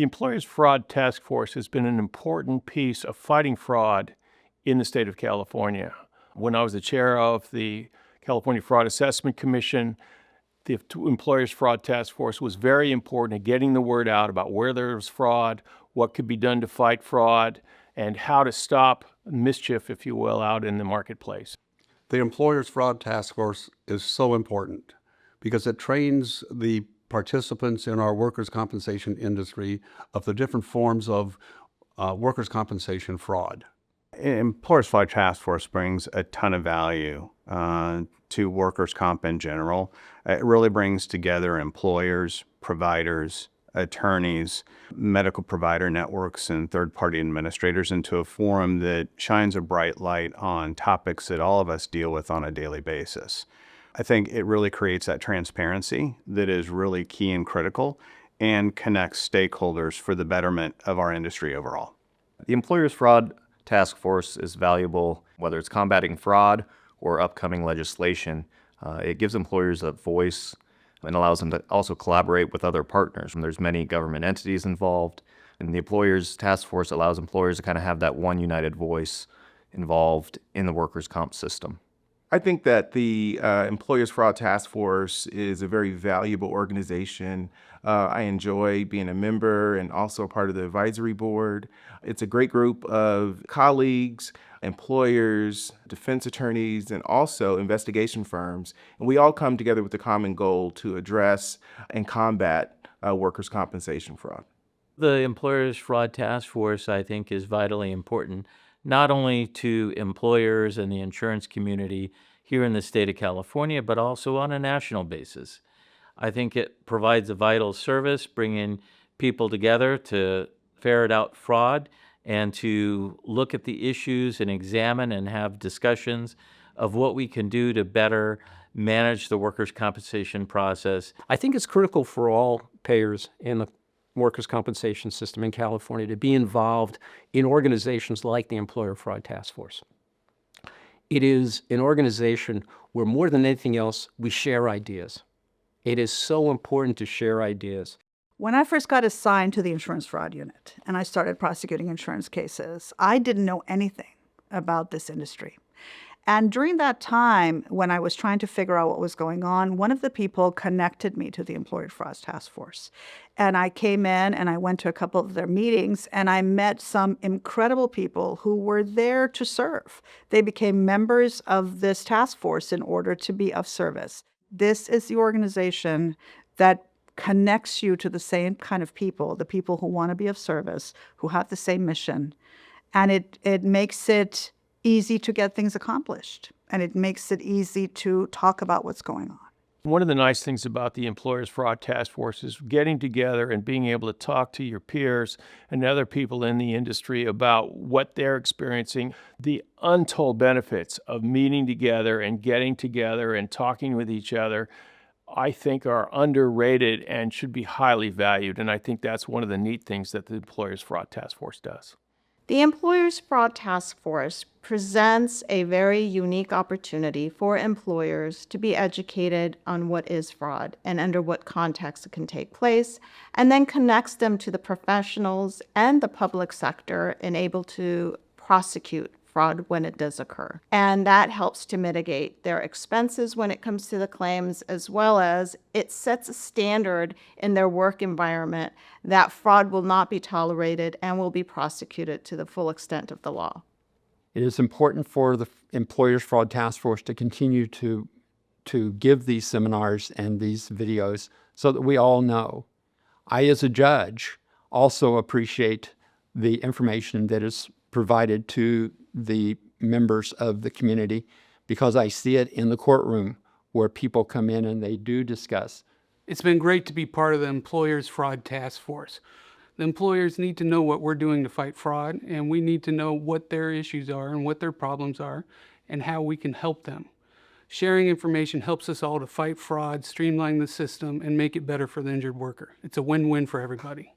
The Employers Fraud Task Force has been an important piece of fighting fraud in the state of California. When I was the chair of the California Fraud Assessment Commission, the Employers Fraud Task Force was very important in getting the word out about where there was fraud, what could be done to fight fraud, and how to stop mischief, if you will, out in the marketplace. The Employers Fraud Task Force is so important because it trains the participants in our workers' compensation industry of the different forms of workers' compensation fraud. Employers Fraud Task Force brings a ton of value to workers' comp in general. It really brings together employers, providers, attorneys, medical provider networks, and third-party administrators into a forum that shines a bright light on topics that all of us deal with on a daily basis. I think it really creates that transparency that is really key and critical and connects stakeholders for the betterment of our industry overall. The Employers Fraud Task Force is valuable whether it's combating fraud or upcoming legislation. It gives employers a voice and allows them to also collaborate with other partners. There's many government entities involved, and the Employers Task Force allows employers to kind of have that one united voice involved in the workers' comp system. I think that the Employers Fraud Task Force is a very valuable organization. I enjoy being a member and also a part of the advisory board. It's a great group of colleagues, employers, defense attorneys, and also investigation firms. And we all come together with a common goal to address and combat workers' compensation fraud. The Employers Fraud Task Force, I think, is vitally important, not only to employers and the insurance community here in the state of California, but also on a national basis. I think it provides a vital service, bringing people together to ferret out fraud and to look at the issues and examine and have discussions of what we can do to better manage the workers' compensation process. I think it's critical for all payers in the workers' compensation system in California to be involved in organizations like the Employer Fraud Task Force. It is an organization where more than anything else, we share ideas. It is so important to share ideas. When I first got assigned to the insurance fraud unit and I started prosecuting insurance cases, I didn't know anything about this industry. And during that time, when I was trying to figure out what was going on, one of the people connected me to the Employer Fraud Task Force. And I came in and I went to a couple of their meetings and I met some incredible people who were there to serve. They became members of this task force in order to be of service. This is the organization that connects you to the same kind of people, the people who want to be of service, who have the same mission. And it makes it easy to get things accomplished, and it makes it easy to talk about what's going on. One of the nice things about the Employers Fraud Task Force is getting together and being able to talk to your peers and other people in the industry about what they're experiencing. The untold benefits of meeting together and getting together and talking with each other, I think, are underrated and should be highly valued. And I think that's one of the neat things that the Employers Fraud Task Force does. The Employers Fraud Task Force presents a very unique opportunity for employers to be educated on what is fraud and under what context it can take place, and then connects them to the professionals and the public sector and able to prosecute fraud when it does occur. And that helps to mitigate their expenses when it comes to the claims, as well as it sets a standard in their work environment that fraud will not be tolerated and will be prosecuted to the full extent of the law. It is important for the Employers Fraud Task Force to continue to give these seminars and these videos so that we all know. I, as a judge, also appreciate the information that is provided to the members of the community because I see it in the courtroom where people come in and they do discuss. It's been great to be part of the Employers Fraud Task Force. The employers need to know what we're doing to fight fraud, and we need to know what their issues are and what their problems are and how we can help them. Sharing information helps us all to fight fraud, streamline the system, and make it better for the injured worker. It's a win-win for everybody.